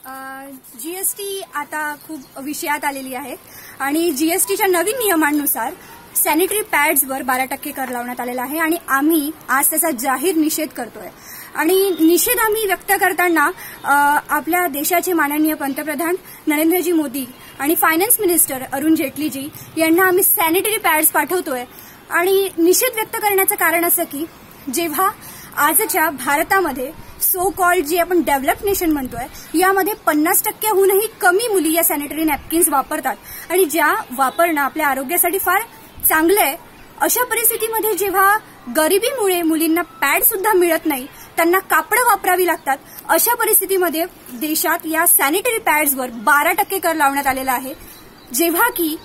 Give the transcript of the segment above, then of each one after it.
GST आता खूप विषयात आलेली आहे आणि जीएसटीच्या नवीन नियमांनुसार सॅनिटरी पॅड्सवर 12% कर लावण्यात आलेला आहे आणि आम्ही आज त्याचा जाहीर निषेध करतोय। आणि निषेध आम्ही व्यक्त करताना आपल्या देशाचे माननीय पंतप्रधान नरेंद्रजी मोदी आणि फायनान्स मिनिस्टर अरुण जेटलीजी यांना आम्ही सॅनिटरी पॅड्स पाठवतोय। आणि निषेध व्यक्त करण्याचं कारण असं की जेव्हा आजच्या भारतामध्ये सो कॉल्ड जी आपण डेव्हलप नेशन म्हणतोय यामध्ये 50%हूनही कमी मुली या सॅनिटरी नॅपकिन्स वापरतात आणि ज्या वापरणं आपल्या आरोग्यासाठी फार चांगलं आहे, अशा परिस्थितीमध्ये जेव्हा गरिबीमुळे मुलींना पॅड सुद्धा मिळत नाही, त्यांना कापडं वापरावी लागतात, अशा परिस्थितीमध्ये देशात या सॅनिटरी पॅड्सवर 12% कर लावण्यात आलेला आहे। जेव्हा की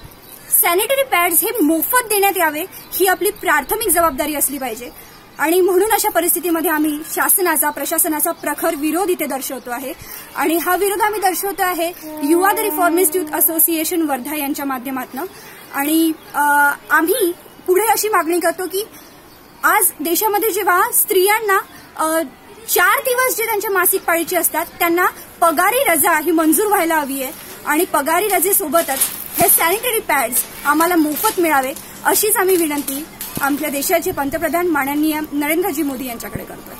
सॅनिटरी पॅड्स हे मोफत देण्यात यावे ही आपली प्राथमिक जबाबदारी असली पाहिजे आणि म्हणून अशा परिस्थितीमध्ये आम्ही शासनाचा प्रशासनाचा प्रखर विरोध इथे दर्शवतो आहे। आणि हा विरोध आम्ही दर्शवतो आहे युवा the reformist youth association Wardha यांच्या माध्यमातून। आणि आम्ही पुढे अशी मागणी करतो की आज देशामध्ये जेव्हा स्त्रियांना 4 दिवस जे त्यांच्या मासिक पाळीचे असतात त्यांना पगारी रजा ही मंजूर व्हायला हवी आहे आणि पगारी रजेसोबतच हे सॅनिटरी पॅड्स आम्हाला मोफत मिळावे अशीच आम्ही विनंती आमच्या देशाचे पंतप्रधान माननीय नरेंद्रजी मोदी यांच्याकडे करतोय।